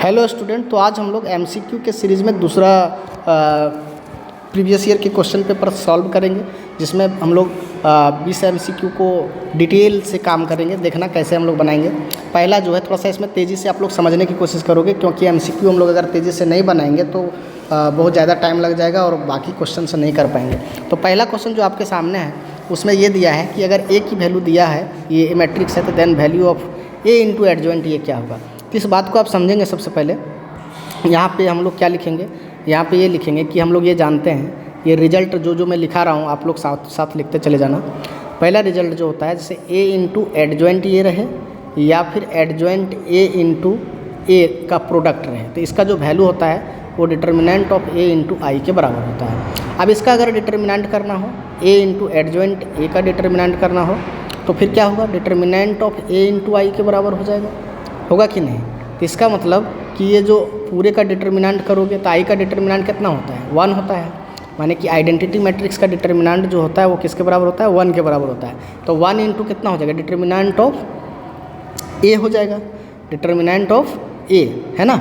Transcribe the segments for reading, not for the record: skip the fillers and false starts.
Hello student, तो आज हम लोग एमसीक्यू के सीरीज़ में दूसरा प्रीवियस ईयर के क्वेश्चन पेपर सॉल्व करेंगे, जिसमें हम लोग 20 एमसीक्यू को डिटेल से काम करेंगे। देखना कैसे हम लोग बनाएंगे। पहला जो है थोड़ा सा इसमें तेज़ी से आप लोग समझने की कोशिश करोगे, क्योंकि एमसीक्यू हम लोग अगर तेज़ी से नहीं बनाएंगे तो बहुत ज़्यादा टाइम लग जाएगा और बाकी क्वेश्चन से नहीं कर पाएंगे। तो पहला क्वेश्चन जो आपके सामने है उसमें ये दिया है कि अगर ए की वैल्यू दिया है, ये मैट्रिक्स है, तो then value of A into adjoint ये क्या होगा। तो इस बात को आप समझेंगे। सबसे पहले यहाँ पे हम लोग क्या लिखेंगे, यहाँ पे ये लिखेंगे कि हम लोग ये जानते हैं, ये रिजल्ट जो मैं लिखा रहा हूँ आप लोग साथ साथ लिखते चले जाना। पहला रिजल्ट जो होता है, जैसे ए इंटू एडजॉइंट ये रहे या फिर एडजॉइंट ए इंटू ए का प्रोडक्ट रहे, तो इसका जो वैल्यू होता है वो डिटर्मिनेंट ऑफ ए इंटू आई के बराबर होता है। अब इसका अगर डिटर्मिनेंट करना हो, ए इंटू एडजॉइंट ए का डिटर्मिनेंट करना हो, तो फिर क्या होगा, डिटर्मिनेंट ऑफ ए इंटू आई के बराबर हो जाएगा। होगा कि नहीं? तो इसका मतलब कि ये जो पूरे का डिटर्मिनेंट करोगे तो आई का डिटर्मिनेंट कितना होता है, 1 होता है। माने कि आइडेंटिटी मैट्रिक्स का डिटर्मिनेंट जो होता है वो किसके बराबर होता है, 1 के बराबर होता है। तो 1 इंटू कितना हो जाएगा, डिटर्मिनेंट ऑफ ए हो जाएगा। डिटर्मिनेंट ऑफ ए है ना,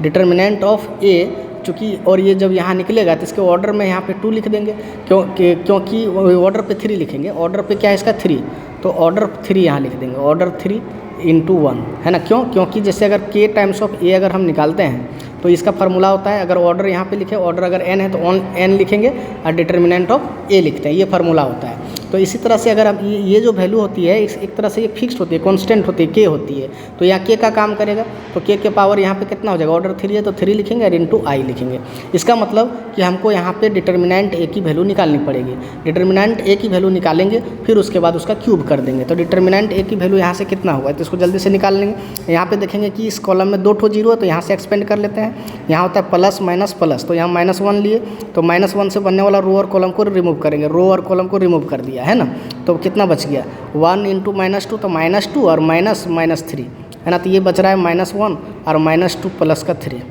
डिटर्मिनेंट ऑफ ए चूँकि, और ये जब यहाँ निकलेगा तो इसके ऑर्डर में यहाँ पे 2 लिख देंगे, क्योंकि ऑर्डर पे 3 लिखेंगे। ऑर्डर पे क्या है इसका 3, तो ऑर्डर 3 यहाँ लिख देंगे, ऑर्डर 3 इंटू 1 है ना। क्योंकि जैसे अगर k टाइम्स ऑफ ए अगर हम निकालते हैं तो इसका फार्मूला होता है, अगर ऑर्डर यहाँ पे लिखे, ऑर्डर अगर n है तो n लिखेंगे और डिटर्मिनेंट ऑफ a लिखते हैं, ये फार्मूला होता है। तो इसी तरह से अगर आप ये जो वैल्यू होती है एक तरह से ये फिक्स्ड होती है, कांस्टेंट होती है, k होती है, तो यहाँ k का काम करेगा। तो k के पावर यहाँ पे कितना हो जाएगा, ऑर्डर 3 है तो 3 लिखेंगे और इंटू आई लिखेंगे। इसका मतलब कि हमको यहाँ पे डिटर्मिनेंट a की वैल्यू निकालनी पड़ेगी। डिटर्मिनेंट a की वैल्यू निकालेंगे, फिर उसके बाद उसका क्यूब कर देंगे। तो डिटर्मिनेंट a की वैल्यू यहाँ से कितना होगा, तो इसको जल्दी से निकाल लेंगे। यहाँ पे देखेंगे कि इस कॉलम में 2 ठो जीरो है, तो यहाँ से एक्सपेंड कर लेते हैं। यहाँ होता है प्लस माइनस प्लस, तो यहाँ -1 लिए, तो -1 से बनने वाला रो और कॉलम को रिमूव करेंगे, रो और कॉलम को रिमूव कर दिया है ना। तो कितना बच गया, 1 इंटू -2, तो -2 और -3 है ना। तो ये बच रहा है -1 और -2 प्लस का 3।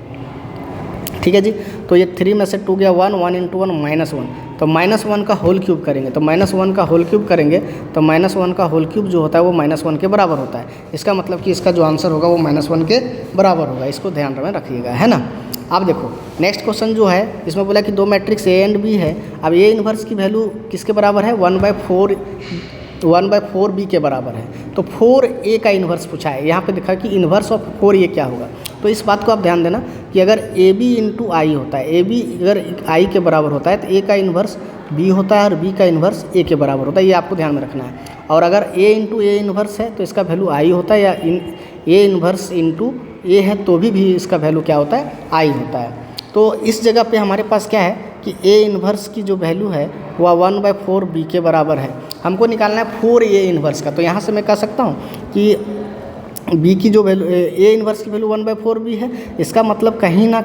ठीक है जी। तो ये 3 में से 2 गया 1, 1 इंटू 1 -1, तो -1 का होल क्यूब करेंगे। तो -1 का होल क्यूब करेंगे तो -1 का होल क्यूब जो होता है वो -1 के बराबर होता है। इसका मतलब कि इसका जो आंसर होगा वो -1 के बराबर होगा। इसको ध्यान में रखिएगा, है ना। अब देखो नेक्स्ट क्वेश्चन जो है, इसमें बोला कि 2 मैट्रिक्स ए एंड बी है। अब ए इन्वर्स की वैल्यू किसके बराबर है, 1/4 बी के बराबर है। तो 4a का इन्वर्स पूछा है। यहाँ पे दिखा कि इन्वर्स ऑफ 4a क्या होगा। तो इस बात को आप ध्यान देना कि अगर ए बी इंटू आई होता है, ए बी अगर आई के बराबर होता है तो ए का इन्वर्स बी होता है और बी का इन्वर्स ए के बराबर होता है। ये आपको ध्यान में रखना है। और अगर ए इंटू ए इन्वर्स है तो इसका वैल्यू आई होता है, या ए इन्वर्स इंटू ए है तो भी इसका वैल्यू क्या होता है, आई होता है। तो इस जगह पे हमारे पास क्या है कि ए इन्वर्स की जो वैल्यू है वह 1/4 बी के बराबर है। हमको निकालना है 4a इन्वर्स का। तो यहाँ से मैं कह सकता हूँ कि बी की जो वैल्यू, ए इन्वर्स की वैल्यू 1/4 बी है। इसका मतलब कहीं ना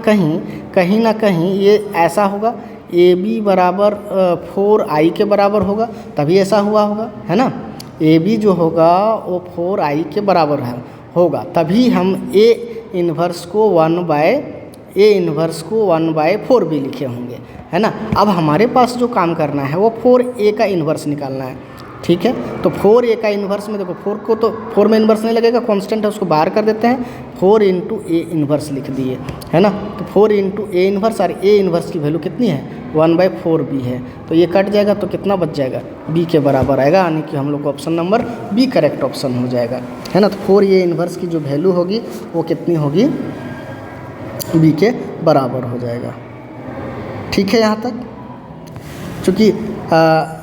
कहीं ये ऐसा होगा, ए बी बराबर 4i के बराबर होगा, तभी ऐसा हुआ होगा, है ना। ए बी जो होगा वो 4i के बराबर होगा, तभी हम ए इन्वर्स को 1/4 भी लिखे होंगे, है ना। अब हमारे पास जो काम करना है वो 4a का इन्वर्स निकालना है। ठीक है। तो 4a का इन्वर्स में देखो, 4 को तो 4 में इन्वर्स नहीं लगेगा, कांस्टेंट है, उसको बाहर कर देते हैं। 4 इंटू ए इन्वर्स लिख दिए, है ना। तो 4 इंटू ए इन्वर्स, और ए इन्वर्स की वैल्यू कितनी है, 1/4 बी है। तो ये कट जाएगा तो कितना बच जाएगा, बी के बराबर आएगा, यानी कि हम लोग को option number B correct option हो जाएगा, है ना। तो 4a इन्वर्स की जो वैल्यू होगी वो कितनी होगी, बी के बराबर हो जाएगा। ठीक है यहाँ तक। चूँकि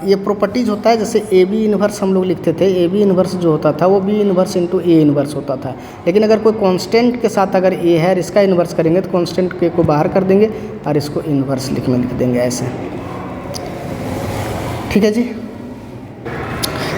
ये प्रॉपर्टीज होता है, जैसे ए बी इन्वर्स हम लोग लिखते थे, ए बी इन्वर्स जो होता था वो B inverse into A inverse होता था। लेकिन अगर कोई कांस्टेंट के साथ अगर ए है और इसका इन्वर्स करेंगे तो कांस्टेंट के को बाहर कर देंगे और इसको इन्वर्स लिख देंगे ऐसे। ठीक है जी।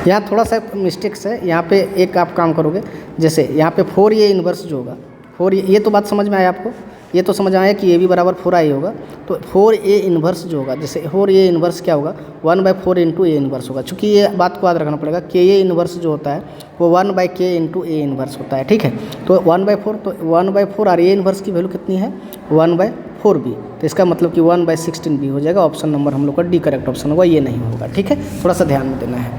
यहाँ थोड़ा सा मिस्टेक्स है, यहाँ पे एक आप काम करोगे, जैसे यहाँ पे 4a इन्वर्स जो होगा, 4a, ये तो बात समझ में आया आपको, ये तो समझ आया कि ए बी बराबर 4i होगा। तो 4a इन्वर्स जो होगा, जैसे 4a इन्वर्स क्या होगा, 1/4 इंटू ए इन्वर्स होगा। चूँकि ये बात को याद रखना पड़ेगा, ka इन्वर्स जो होता है वो 1/k इंटू ए इन्वर्स होता है। ठीक है। तो 1/4, तो 1/4 और ए इन्वर्स की वैल्यू कितनी है, 1/4 बी। तो इसका मतलब कि 1/16 बी हो जाएगा। ऑप्शन नंबर हम लोग का डी करेक्ट ऑप्शन होगा, ये नहीं होगा। ठीक है, थोड़ा सा ध्यान में देना है।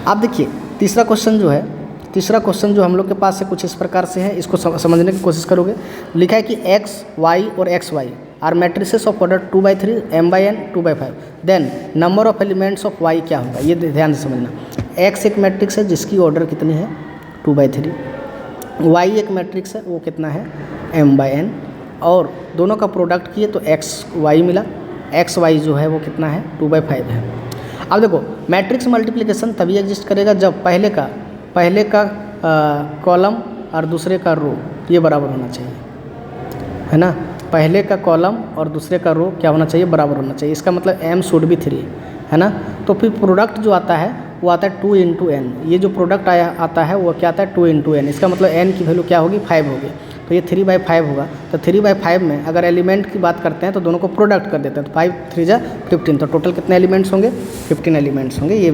आप देखिए तीसरा क्वेश्चन जो है, तीसरा क्वेश्चन जो हम लोग के पास है कुछ इस प्रकार से है, इसको समझने की कोशिश करोगे। लिखा है कि एक्स वाई और X Y are matrices of order 2/3 m/n 2/5, then number of elements of Y क्या होगा, ये ध्यान से समझना। एक्स एक मैट्रिक्स है जिसकी ऑर्डर कितनी है 2/3, वाई एक मैट्रिक्स है वो कितना है m/n, और दोनों का प्रोडक्ट किए तो एक्स वाई मिला, एक्स वाई जो है वो कितना है 2/5 है। अब देखो मैट्रिक्स मल्टीप्लिकेशन तभी एग्जिस्ट करेगा जब पहले का कॉलम और दूसरे का रो ये बराबर होना चाहिए, है ना। पहले का कॉलम और दूसरे का रो क्या होना चाहिए, बराबर होना चाहिए। इसका मतलब m शुड बी 3, है ना। तो फिर प्रोडक्ट जो आता है वो आता है 2 × n, ये जो प्रोडक्ट आता है वो क्या आता है 2 × n। इसका मतलब n की वैल्यू क्या होगी 5 होगी, तो ये 3/5 होगा। तो 3/5 में अगर एलिमेंट की बात करते हैं तो दोनों को प्रोडक्ट कर देते हैं, तो 5 3 जा 15, तो टोटल कितने एलिमेंट्स होंगे 15 एलिमेंट्स होंगे। ये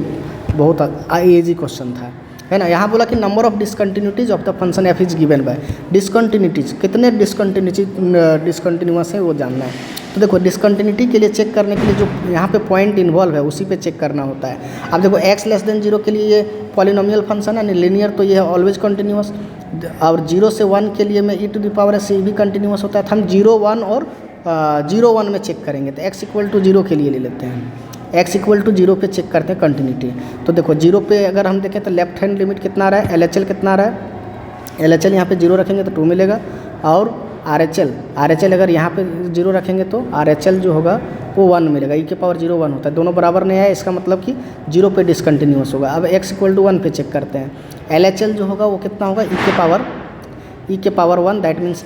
बहुत ईजी क्वेश्चन था, है ना। यहाँ बोला कि number of discontinuities of the function f is given by, discontinuities कितने डिसकंटिन्यूअस है वो जानना है। तो देखो डिसकंटिन्यूटी के लिए चेक करने के लिए जो यहाँ पे पॉइंट इन्वॉल्व है उसी पे चेक करना होता है। अब देखो x<0 के लिए ये पॉलिनोमियल फंक्शन है लीनियर, तो ये है ऑलवेज कंटिन्यूअस, और 0 से 1 के लिए में e⁻s भी कंटिन्यूअस होता है। तो हम 0 1 और 0 1 में चेक करेंगे, तो x = 0 के लिए ले लेते हैं, x = 0 पे चेक करते हैं कंटिन्यूटी। तो देखो 0 पे अगर हम देखें तो लेफ्ट हैंड लिमिट कितना आ रहा है, LHL कितना आ रहा है, LHL यहाँ पे 0 रखेंगे तो 2 मिलेगा, और RHL अगर यहाँ पे 0 रखेंगे तो RHL जो होगा वो 1 मिलेगा, e⁻0 1 होता है, दोनों बराबर नहीं है, इसका मतलब कि 0 पे डिसकंटिन्यूअस होगा। अब x = 1 पे चेक करते हैं, LHL जो होगा वो कितना होगा e⁻1 that means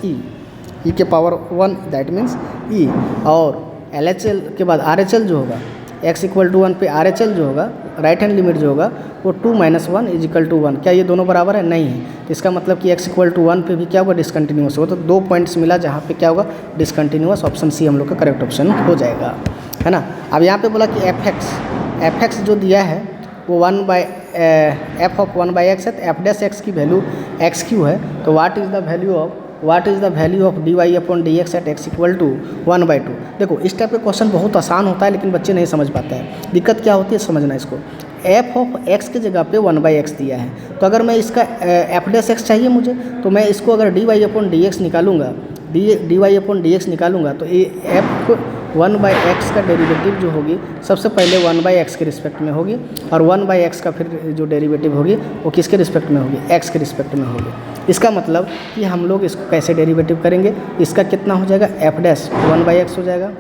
e⁻1 that means e, और LHL के बाद RHL जो होगा x = 1 पे RHL जो होगा राइट हैंड लिमिट जो होगा वो 2 - 1 = 1। क्या ये दोनों बराबर है, नहीं है, तो इसका मतलब कि x = 1 पे भी क्या होगा डिसकंटिन्यूअस होगा। तो 2 पॉइंट्स मिला जहाँ पे क्या होगा डिसकंटिन्यूअस, ऑप्शन सी हम लोग का करेक्ट ऑप्शन हो जाएगा, है ना। अब यहाँ पे बोला कि f(x) जो दिया है वो f(1/x) है, तो f'(x) की वैल्यू x³ है, तो what is the value of dy/dx at x = 1/2। देखो इस टाइप के क्वेश्चन बहुत आसान होता है लेकिन बच्चे नहीं समझ पाते हैं। दिक्कत क्या होती है समझना इसको, f(x) की जगह पे 1/x दिया है, तो अगर मैं इसका f'(x) चाहिए मुझे, तो मैं इसको अगर dy/dx निकालूंगा तो ये f(1/x) का डेरिवेटिव जो होगी सबसे पहले 1/x के रिस्पेक्ट में होगी, और 1/x का फिर जो डेरिवेटिव होगी वो किसके रिस्पेक्ट में होगी, x के रिस्पेक्ट में होगी। इसका मतलब कि हम लोग इसको कैसे डेरिवेटिव करेंगे, इसका कितना हो जाएगा f'(1/x) हो जाएगा,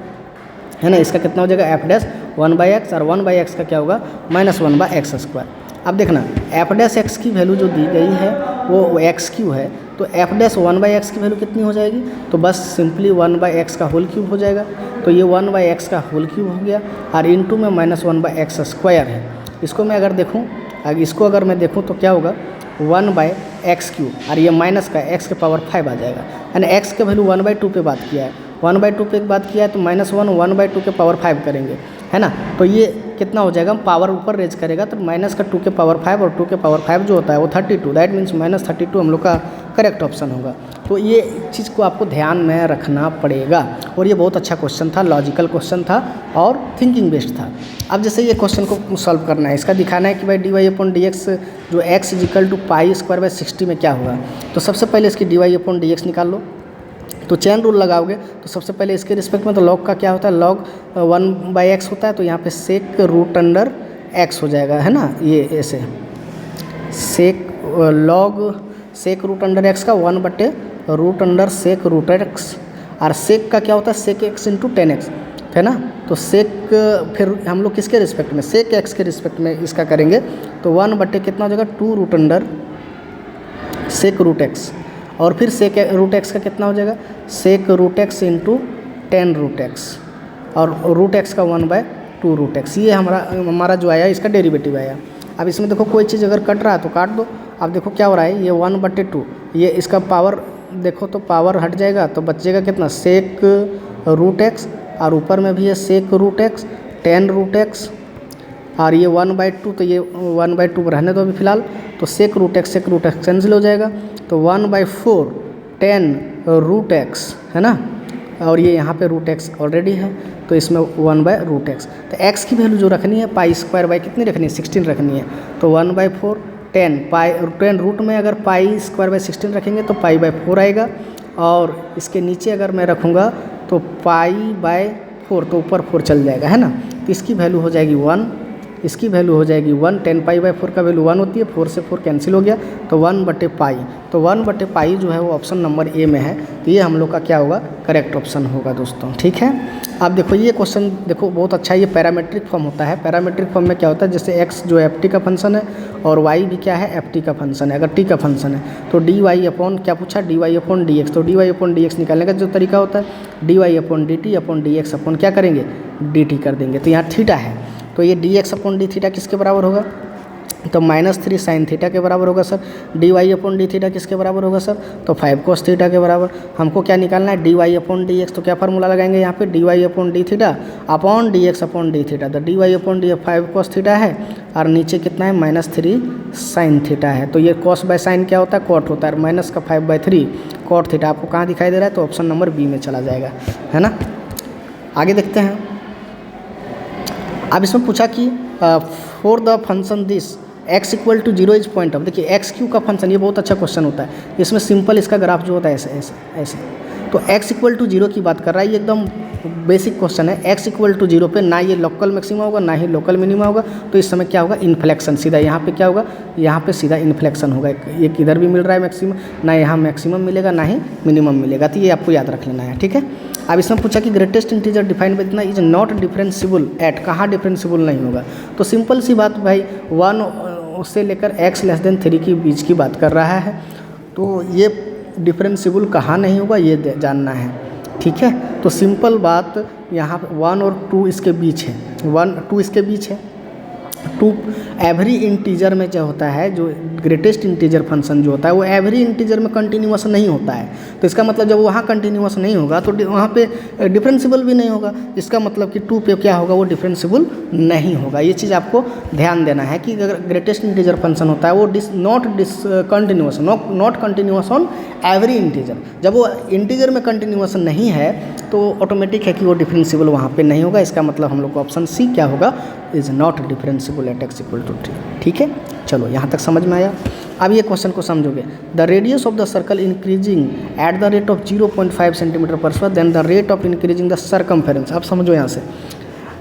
है ना। इसका कितना हो जाएगा f'(1/x), और 1/x का क्या होगा -1/x²। अब देखना f'(x) की वैल्यू जो दी गई है वो x³ है, तो f'(1/x) की वैल्यू कितनी हो जाएगी, तो बस सिंपली 1/x का होल क्यूब हो जाएगा, तो ये 1/x का होल क्यूब हो गया, और इनटू में -1/x² है। इसको मैं अगर देखूँ तो क्या होगा 1/x³, और ये माइनस का x⁵ आ जाएगा, यानी x के वैल्यू 1/2 पे बात किया है, 1/2 पे बात किया है तो -1 1/2 करेंगे, है ना। तो ये कितना हो जाएगा, पावर ऊपर रेज करेगा तो -2 और 2 जो होता है वो 32, दैट मीन्स -32 हम लोग का करेक्ट ऑप्शन होगा। तो ये चीज़ को आपको ध्यान में रखना पड़ेगा, और ये बहुत अच्छा क्वेश्चन था, लॉजिकल क्वेश्चन था और थिंकिंग बेस्ड था। अब जैसे ये क्वेश्चन को सॉल्व करना है, इसका दिखाना है कि भाई dy/dx जो x = π²/60 में क्या होगा। तो सबसे पहले इसकी dy/dx निकाल लो, तो चेन रूल लगाओगे तो सबसे पहले इसके रिस्पेक्ट में तो log का क्या होता है, log 1/x होता है, तो यहाँ पे sec√x हो जाएगा, है ना। ये ऐसे sec√x का 1/√sec√x, और sec का क्या होता है sec(x) × 10x, है ना। तो sec फिर हम लोग किसके रिस्पेक्ट में sec(x) के रिस्पेक्ट में इसका करेंगे तो 1/ कितना हो जाएगा 2√sec√x, और फिर sec√x का कितना हो जाएगा sec√x × 10√x, और √x का 1/2√x। ये हमारा जो आया इसका डेरिवेटिव आया। अब इसमें देखो कोई चीज़ अगर कट रहा है तो काट दो। अब देखो क्या हो रहा है, ये 1/2, ये इसका पावर देखो तो पावर हट जाएगा तो बचेगा कितना sec√x, और ऊपर में भी है sec√x 10√x, और ये 1/2, तो ये 1/2 रहने दो अभी फिलहाल, तो sec√x कैंसिल हो जाएगा, तो 1/4 10√x, है ना, और ये यहाँ पे √x ऑलरेडी है तो इसमें 1/√x। तो x की वैल्यू जो रखनी है π² कितनी रखनी है 16 रखनी है, तो 1/4 10 रूट में अगर पाई स्क्वायर बाई 16 रखेंगे तो पाई बाई 4 आएगा, और इसके नीचे अगर मैं रखूँगा तो पाई बाय 4, तो ऊपर 4 चल जाएगा, है ना। तो इसकी वैल्यू हो जाएगी 1, इसकी वैल्यू हो जाएगी 1। 10 पाई बाई 4 का वैल्यू 1 होती है, 4 से 4 कैंसिल हो गया, तो 1/पाई। तो 1/पाई जो है वो ऑप्शन नंबर ए में है, तो ये हम लोग का क्या होगा, करेक्ट ऑप्शन होगा दोस्तों। ठीक है, अब देखो ये क्वेश्चन देखो बहुत अच्छा, ये पैरामेट्रिक फॉर्म होता है। पैरामेट्रिक फॉर्म में क्या होता है, जैसे x जो एफ टी का फंक्शन है और y भी क्या है, एफ टी का फंक्शन है। अगर t का फंक्शन है तो dy अपॉन क्या पूछा, dy अपॉन dx। तो dy अपॉन dx निकालने का जो तरीका होता है dy upon dt upon dx upon क्या करेंगे, dt कर देंगे। तो यहाँ थीटा है, तो ये dx अपॉन डी थीटा किसके बराबर होगा, तो -3 साइन थीटा के बराबर होगा sir. dy upon D theta किसके बराबर होगा सर, तो 5 cos थीटा के बराबर। हमको क्या निकालना है, dy अपॉन dx। तो क्या फार्मूला लगाएंगे यहाँ पे, dy upon D theta upon dx upon D theta. तो dy upon D 5 cos theta है, और नीचे कितना है, -3 साइन थीटा है। तो ये cos बाय साइन क्या होता है, कॉट होता है, माइनस का 5/3 कॉट थीटा। आपको कहाँ दिखाई दे रहा है, तो ऑप्शन नंबर बी में चला जाएगा, है ना। आगे देखते हैं। अब इसमें पूछा कि for the function this x equal to 0 is point of, देखिए एक्स क्यू का फंक्शन, ये बहुत अच्छा क्वेश्चन होता है। इसमें सिंपल इसका ग्राफ जो होता है ऐसे ऐसे ऐसे, तो x इक्वल टू 0 की बात कर रहा है, ये एकदम बेसिक क्वेश्चन है। x इक्वल टू 0 पे ना ये लोकल मैक्सिमा होगा ना ही लोकल मिनिमा होगा, तो इस समय क्या होगा, इन्फ्लेक्शन सीधा यहाँ पे क्या होगा, यहाँ पे सीधा इन्फ्लेक्शन होगा। ये किधर भी मिल रहा है मैक्सिमम, ना यहाँ मैक्सिमम मिलेगा ना ही मिनिमम मिलेगा, तो ये आपको याद रख लेना है। ठीक है, अब इसमें पूछा कि ग्रेटेस्ट इंटीजर डिफाइन बाय इतना इज नॉट डिफरेंशिएबल एट, कहाँ डिफरेंशिएबल नहीं होगा, तो सिंपल सी बात भाई 1 उससे लेकर x<3 के बीच की बात कर रहा है, तो ये डिफरेंशिएबल कहाँ नहीं होगा ये जानना है। ठीक है, तो सिंपल बात यहाँ 1 और 2 इसके बीच है, 1 2 इसके बीच है। 2 एवरी इंटीजर में जो होता है, जो ग्रेटेस्ट इंटीजर फंक्शन जो होता है वो एवरी इंटीजर में कंटिन्यूअस नहीं होता है। तो इसका मतलब जब वहाँ कंटिन्यूअस नहीं होगा तो वहाँ पे डिफरेंशिएबल भी नहीं होगा। इसका मतलब कि 2 पे क्या होगा, वो डिफरेंशिएबल नहीं होगा। ये चीज़ आपको ध्यान देना है कि अगर ग्रेटेस्ट इंटीजर फंक्शन होता है वो not continuous on every integer. जब वो इंटीजर में कंटिन्यूअस नहीं है तो ऑटोमेटिक है कि वो डिफरेंशिएबल वहाँ पे नहीं होगा। इसका मतलब हम लोग को ऑप्शन सी क्या होगा, is not differentiable at x equal to 3। ठीक है, चलो यहाँ तक समझ में आया। अब ये क्वेश्चन को समझोगे, the radius of the circle increasing at the rate of 0.5 centimetre per square then the rate of increasing the circumference. अब समझो यहाँ से,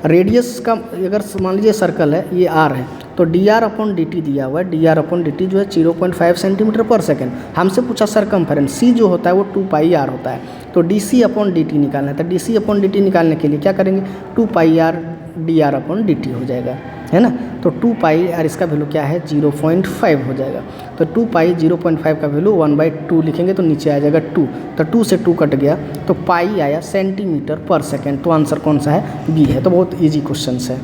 रेडियस का अगर मान लीजिए सर्कल है, ये r है, तो dr अपॉन dt दिया हुआ है, dr अपॉन dt जो है 0.5 सेंटीमीटर पर सेकेंड। हमसे पूछा सर्कमफेरेंस, c जो होता है वो 2πr होता है, तो dc अपॉन dt निकालना है। तो dc अपॉन dt निकालने के लिए क्या करेंगे, 2πr dr अपॉन dt हो जाएगा, है ना। तो 2πr इसका वैल्यू क्या है, 0.5 हो जाएगा। तो 2π 0.5 का वैल्यू 1/2 लिखेंगे तो नीचे आ जाएगा 2, तो 2 से 2 कट गया तो पाई आया सेंटीमीटर पर सेकेंड। तो आंसर कौन सा है, बी है। तो बहुत ईजी क्वेश्चन है।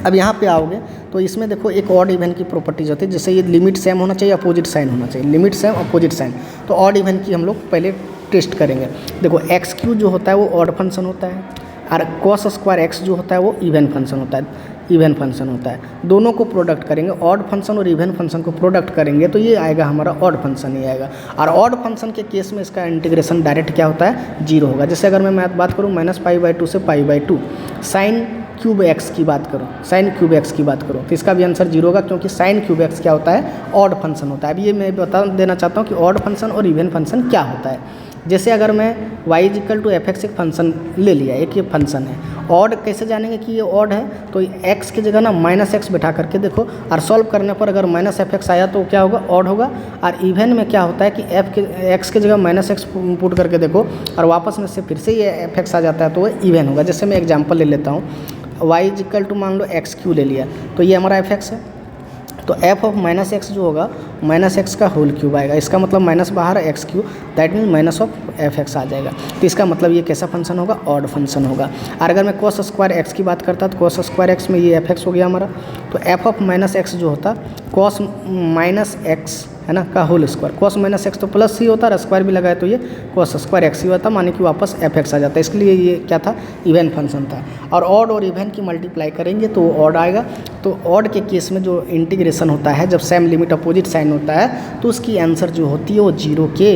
अब यहाँ पे आओगे तो इसमें देखो एक ऑड इवन की प्रॉपर्टीज होती है, जैसे ये लिमिट सेम होना चाहिए, अपोजिट साइन होना चाहिए, लिमिट सेम अपोजिट साइन। तो ऑड इवन की हम लोग पहले टेस्ट करेंगे। देखो x³ जो होता है वो ऑड फंक्शन होता है, और cos स्क्वायर x जो होता है वो इवन फंक्शन होता है, इवन फंक्शन होता है। दोनों को प्रोडक्ट करेंगे, ऑड फंक्शन और इवन फंक्शन को प्रोडक्ट करेंगे तो ये आएगा हमारा ऑड फंक्शन ही आएगा। और ऑड फंक्शन के केस में इसका इंटीग्रेशन डायरेक्ट क्या होता है, 0 होगा। जैसे अगर मैं बात करूँ -π/2 से π/2, साइन क्यूब x की बात करो, साइन क्यूब x की बात करो, तो इसका भी आंसर 0 होगा, क्योंकि साइन क्यूब x क्या होता है, ऑड फंक्शन होता है। अब ये मैं बता देना चाहता हूँ कि ऑड फंक्शन और इवन फंक्शन क्या होता है। जैसे अगर मैं y = f(x) एक फंक्शन ले लिया, एक ये फंक्शन है, ऑड कैसे जानेंगे कि ये ऑड है, तो x की जगह ना -x बैठा करके देखो, और सॉल्व करने पर अगर -fx आया तो क्या होगा, ऑड होगा। और इवन में क्या होता है कि x की जगह -x पुट करके देखो और वापस में से फिर से ये fx आ जाता है तो वो इवन होगा। जैसे मैं एग्जाम्पल ले लेता हूँ, y = मान लो x³ ले लिया, तो ये हमारा fx है, तो f ऑफ -x जो होगा -x का होल क्यूब आएगा। इसका मतलब माइनस बाहर x³, that mean minus of fx आ जाएगा। तो इसका मतलब ये कैसा फंक्शन होगा, ऑड फंक्शन होगा। और अगर मैं cos स्क्वायर x की बात करता तो cos स्क्वायर x में ये fx हो गया हमारा, तो f ऑफ -x जो होता cos -x है ना का होल स्क्वायर। cos -x तो प्लस ही होता है, स्क्वायर भी लगाए तो ये cos स्क्वायर x ही होता, माने कि वापस fx आ जाता है। इसके लिए ये क्या था, इवन फंक्शन था। और ऑड और इवन की मल्टीप्लाई करेंगे तो ऑड आएगा। तो ऑड के केस में जो इंटीग्रेशन होता है, जब सेम लिमिट अपोजिट साइन होता है, तो उसकी आंसर जो होती है वो 0 के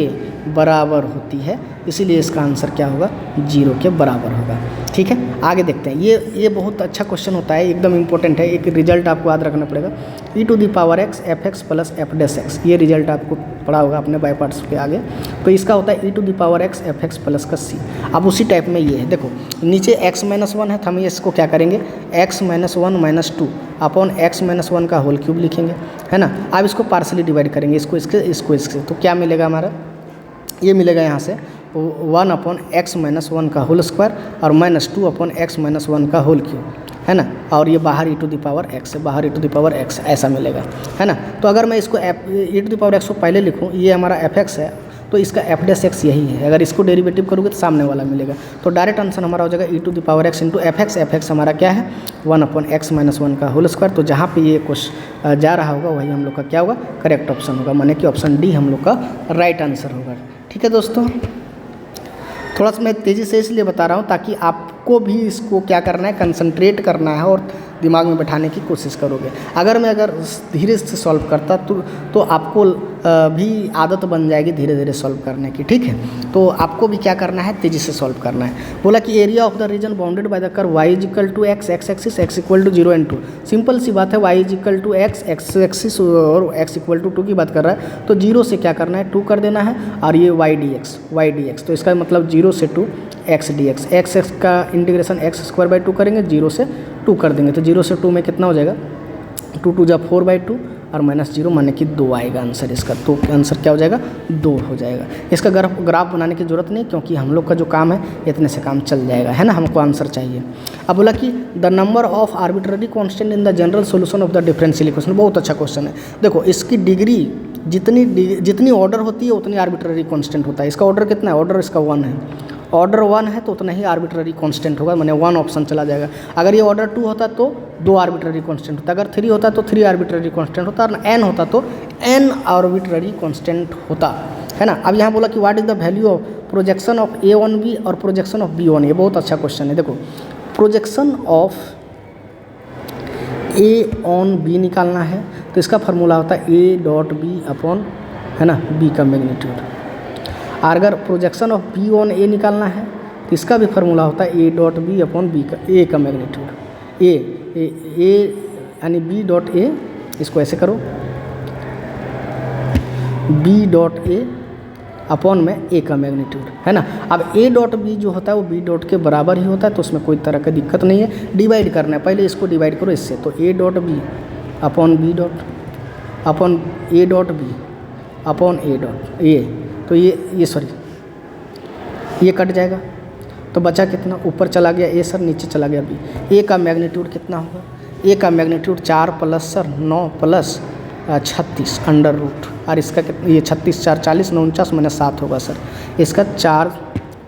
बराबर होती है, इसीलिए इसका आंसर क्या होगा, 0 के बराबर होगा। ठीक है, आगे देखते हैं। ये बहुत अच्छा क्वेश्चन होता है, एकदम इंपॉर्टेंट है। एक रिजल्ट आपको याद रखना पड़ेगा, e⁻x f(x) + f'(x), ये रिजल्ट आपको पढ़ा होगा अपने बाय पार्ट्स के आगे। तो इसका होता है e⁻x f(x) + का c। अब उसी टाइप में ये है, देखो नीचे x-1 है तो हम इसको क्या करेंगे, x-1 - 2 अपॉन x-1 का होल क्यूब लिखेंगे, है ना। अब इसको पार्सली डिवाइड करेंगे, इसको इसके, तो क्या मिलेगा हमारा, ये मिलेगा यहाँ से 1 अपॉन x-1 का होल स्क्वायर और -2 अपॉन x-1 का होल क्यूब, है ना। और ये बाहर e⁻x है, बाहर e⁻x ऐसा मिलेगा, है ना। तो अगर मैं इसको e⁻x को पहले लिखूँ, ये हमारा f(x) है तो इसका f'(x) यही है। अगर इसको डेरिवेटिव करोगे तो सामने वाला मिलेगा। तो डायरेक्ट आंसर हमारा हो जाएगा e⁻x इंटू f(x). f(x) हमारा क्या है, 1 अपॉन x-1 का होल स्क्वायर। तो जहाँ पे ये क्वेश्चन जा रहा होगा वही हम लोग का क्या होगा, करेक्ट ऑप्शन होगा, माने कि ऑप्शन डी हम लोग का राइट आंसर होगा। ठीक है दोस्तों, थोड़ा सा मैं तेज़ी से इसलिए बता रहा हूँ ताकि आपको भी इसको क्या करना है, कंसंट्रेट करना है और दिमाग में बैठाने की कोशिश करोगे। अगर धीरे से सॉल्व करता तो आपको भी आदत बन जाएगी धीरे धीरे सॉल्व करने की। ठीक है, तो आपको भी क्या करना है, तेज़ी से सॉल्व करना है। बोला कि area of the region bounded by the curve y = x, x axis x = 0 and 2। Simple सी बात है, y = x, x एक्सिस और x = 2 की बात कर रहा है, तो 0 से क्या करना है, 2 कर देना है, और ये y dx, तो इसका मतलब 0 से 2 x dx, x का इंटीग्रेशन x² 2 करेंगे, 0 से 2 कर देंगे, तो 0 से 2 में कितना हो जाएगा, 2 2 जा 4/2 और -0 माने कि 2 आएगा आंसर इसका। तो आंसर क्या हो जाएगा, 2 हो जाएगा। इसका ग्राफ बनाने की ज़रूरत नहीं, क्योंकि हम लोग का जो काम है इतने से काम चल जाएगा, है ना। हमको आंसर चाहिए। अब बोला कि the number of arbitrary constant in the general solution of the differential equation. बहुत अच्छा क्वेश्चन है। देखो इसकी डिग्री जितनी ऑर्डर होती है उतनी आर्बिट्ररी कांस्टेंट होता है। इसका ऑर्डर कितना है, ऑर्डर इसका 1 है। ऑर्डर 1 है तो उतना ही आर्बिट्ररी कांस्टेंट होगा, माने 1 ऑप्शन चला जाएगा। अगर ये ऑर्डर 2 होता तो 2 आर्बिट्ररी कांस्टेंट होता, अगर 3 होता तो 3 आर्बिट्ररी कांस्टेंट होता, और n होता तो n आर्बिट्ररी कांस्टेंट होता, है ना। अब यहाँ बोला कि what is the value of projection of A1B और प्रोजेक्शन ऑफ B1। ये बहुत अच्छा क्वेश्चन है। देखो projection of A on B निकालना है तो इसका फार्मूला होता है A.B अपॉन, है ना, B का मैग्नीट्यूड। और अगर projection of B on A निकालना है तो इसका भी फार्मूला होता है A.B अपॉन B का, A का मैग्नीट्यूड। A यानी B.A, इसको ऐसे करो, B.A अपॉन में A का मैग्नीट्यूड, है ना। अब A.B जो होता है वो B. के बराबर ही होता है, तो उसमें कोई तरह की दिक्कत नहीं है। डिवाइड करना है, पहले इसको डिवाइड करो इससे, तो A.B upon B. Upon A.B upon A. तो ये सॉरी ये कट जाएगा, तो बचा कितना, ऊपर चला गया A सर, नीचे चला गया B। A का मैग्नीट्यूड कितना होगा, A का मैग्नीट्यूड 4 प्लस सर 9 प्लस 36 अंडर रूट, और इसका कितना, ये 36 4 40 49 माने 7 होगा सर। इसका 4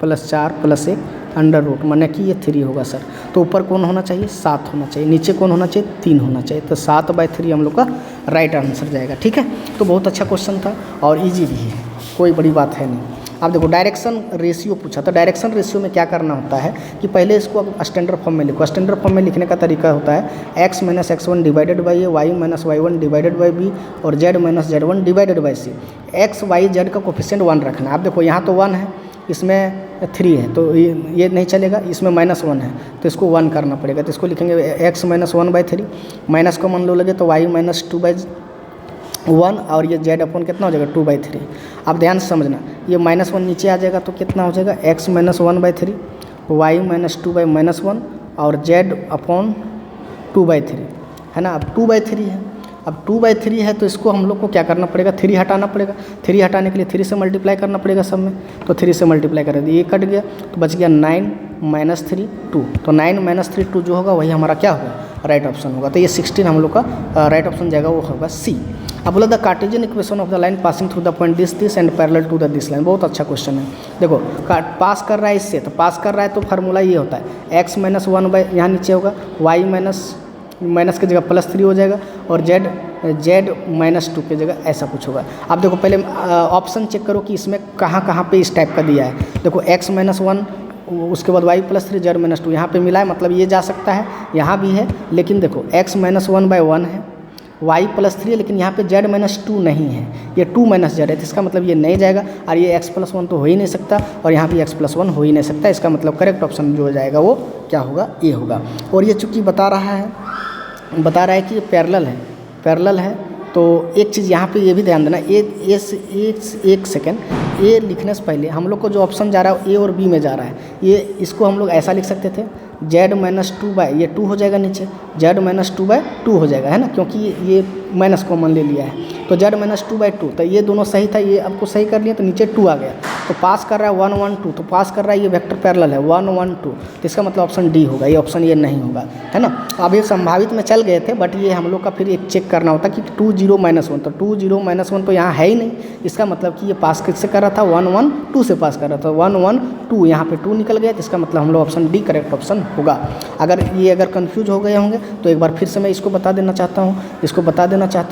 + 4 + 1 अंडर रूट माने कि ये 3 होगा सर। तो ऊपर कौन होना चाहिए, 7 होना चाहिए, नीचे कौन होना चाहिए, 3 होना चाहिए। तो 7/3 हम लोग का राइट आंसर जाएगा। ठीक है, तो बहुत अच्छा क्वेश्चन था और ईजी भी है, कोई बड़ी बात है नहीं। अब देखो डायरेक्शन रेशियो पूछा, तो डायरेक्शन रेशियो में क्या करना होता है कि पहले इसको अब स्टैंडर्ड फॉर्म में लिखो। स्टैंडर्ड फॉर्म में लिखने का तरीका होता है x - x1 divided by a, y - y1 divided by b और z - z1 divided by c। x y z का कोफिशिएंट 1 रखना है। अब देखो यहाँ तो 1 है, इसमें 3 है, तो ये नहीं चलेगा, इसमें -1 है तो इसको 1 करना पड़ेगा। तो इसको लिखेंगे x - 1/3, माइनस को मान लो लगे तो y - 2/1 और ये z अपॉन कितना हो जाएगा 2/3। अब ध्यान से समझना, ये -1 नीचे आ जाएगा तो कितना हो जाएगा x - 1/3, y - 2/-1 और z अपॉन 2/3, है ना। अब 2/3 है, अब 2/3 है तो इसको हम लोग को क्या करना पड़ेगा, 3 हटाना पड़ेगा। 3 हटाने के लिए 3 से मल्टीप्लाई करना पड़ेगा सब में, तो 3 से मल्टीप्लाई करें तो ये कट गया, तो बच गया 9 - 3 2। तो 9 - 3 2 जो होगा वही हमारा क्या होगा, राइट ऑप्शन होगा। तो ये 16 हम लोग का राइट ऑप्शन जाएगा, वो होगा सी। अब बोला the Cartesian equation of the line passing through the point this and parallel to the this line. बहुत अच्छा क्वेश्चन है। देखो पास कर रहा है इससे, तो पास कर रहा है तो फार्मूला ये होता है x - 1 यहाँ नीचे होगा, y माइनस की जगह +3 हो जाएगा और z -2 की जगह ऐसा कुछ होगा। अब देखो पहले ऑप्शन चेक करो कि इसमें कहाँ पे इस टाइप का दिया है। देखो x - 1 उसके बाद y + 3 z - 2 यहाँ पे मिला है, मतलब ये जा सकता है, यहाँ भी है। लेकिन देखो x - 1/1 है, y प्लस 3 है, लेकिन यहाँ पे z माइनस 2 नहीं है, ये 2 माइनस जेड है, तो इसका मतलब ये नहीं जाएगा। और ये x प्लस 1 तो हो ही नहीं सकता, और यहाँ भी x प्लस 1 हो ही नहीं सकता। इसका मतलब करेक्ट ऑप्शन जो हो जाएगा वो क्या होगा, ए होगा। और ये चूँकि बता रहा है कि ये पैरेलल है, तो एक चीज़ यहाँ पे ये भी ध्यान देना, एक सेकेंड, ए लिखने से पहले हम लोग को जो ऑप्शन जा रहा है ए और बी में जा रहा है, ये इसको हम लोग ऐसा लिख सकते थे, z माइनस 2 बाय, ये 2 हो जाएगा नीचे, z माइनस 2 बाय 2 हो जाएगा, है ना, क्योंकि ये माइनस कॉमन ले लिया है, तो z माइनस 2 बाय 2, तो ये दोनों सही था, ये आपको सही कर लिया, तो नीचे 2 आ गया, तो पास कर रहा है 1 1 2, तो पास कर रहा है, ये वेक्टर पैरेलल है 1 1 2, तो इसका मतलब ऑप्शन डी होगा, ये ऑप्शन ये नहीं होगा, है ना। अब ये संभावित में चल गए थे, बट ये हम लोग का फिर एक चेक करना होता कि 2 0 माइनस 1, तो 2 0 माइनस 1 तो यहाँ है ही नहीं, इसका मतलब कि ये पास किससे कर रहा था, 1 1 2 से पास कर रहा था, 1 1 2, यहाँ पे 2 निकल गया, तो इसका मतलब हम लोग ऑप्शन डी करेक्ट ऑप्शन होगा। अगर कंफ्यूज हो गए होंगे तो एक बार फिर से मैं इसको बता देना चाहता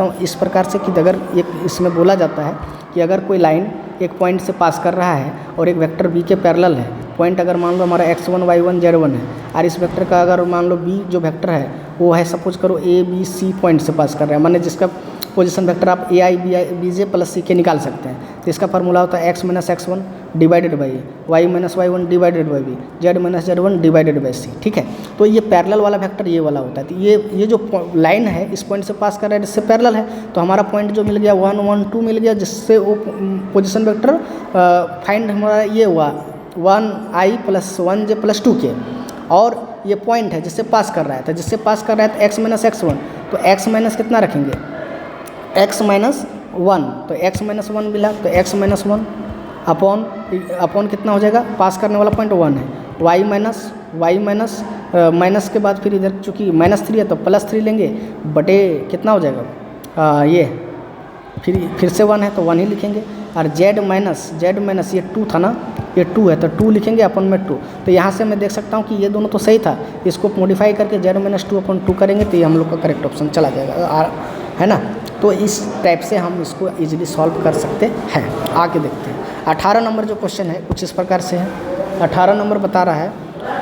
हूँ, इस प्रकार से कि अगर एक इसमें बोला जाता है कि अगर कोई लाइन एक पॉइंट से पास कर रहा है और एक वेक्टर बी के पैरेलल है, पॉइंट अगर मान लो हमारा x1 y1 z1 है, और इस वेक्टर का अगर मान लो बी जो वेक्टर है वो है, सपोज करो ए बी सी पॉइंट से पास कर रहा है, माने जिसका पोजीशन वेक्टर आप ए आई बी जे प्लस सी के निकाल सकते हैं, तो इसका फार्मूला होता है x minus x1 divided by y minus y1 divided by b, z minus z1 divided by c, ठीक है। तो ये पैरेलल वाला वेक्टर ये वाला होता है, तो ये जो लाइन है इस पॉइंट से पास कर रहा है, जिससे पैरेलल है, तो हमारा पॉइंट जो मिल गया 1 1 2 मिल गया, जिससे वो पोजिशन वेक्टर फाइंड हमारा ये हुआ 1i प्लस 1j प्लस 2 के, और ये पॉइंट है जिससे पास कर रहा है, तो जिससे पास कर रहा है तो x माइनस x1, तो x माइनस कितना रखेंगे, x माइनस 1, तो x माइनस 1 मिला, तो x माइनस 1 अपॉन कितना हो जाएगा, पास करने वाला पॉइंट 1 है, y माइनस माइनस के बाद फिर इधर चूँकि माइनस 3 है तो प्लस 3 लेंगे, बटे कितना हो जाएगा, ये फिर से 1 है तो 1 ही लिखेंगे, और z माइनस ये 2 था ना, ये 2 है तो 2 लिखेंगे अपन में 2, तो यहाँ से मैं देख सकता हूँ कि ये दोनों तो सही था, इसको मॉडिफाई करके z माइनस 2 अपन 2 करेंगे, तो ये हम लोग का करेक्ट ऑप्शन चला जाएगा, है ना। तो इस टाइप से हम इसको इजीली सॉल्व कर सकते हैं। आगे देखते हैं 18 नंबर जो क्वेश्चन है कुछ इस प्रकार से है। 18 नंबर बता रहा है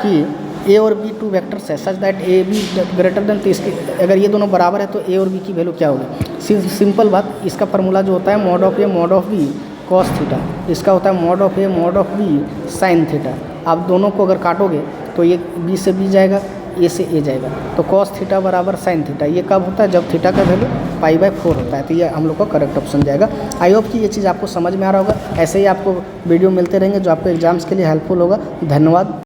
कि ए और बी 2 वेक्टर्स है such that A be greater than, तो इसकी अगर ये दोनों बराबर है तो ए और बी की वैल्यू क्या होगी। सिंपल बात, इसका फार्मूला जो होता है mod of a mod of b cos theta, इसका होता है mod of a mod of b sine theta. आप दोनों को अगर काटोगे तो ये बी से बी जाएगा, ए से ए जाएगा, तो कॉस थीटा बराबर साइन थीटा। ये कब होता है, जब थीटा का वैल्यू π/4 होता है। तो ये हम लोग का करेक्ट ऑप्शन जाएगा। आई होप कि ये चीज़ आपको समझ में आ रहा होगा। ऐसे ही आपको वीडियो मिलते रहेंगे जो आपको एग्जाम्स के लिए हेल्पफुल होगा। धन्यवाद।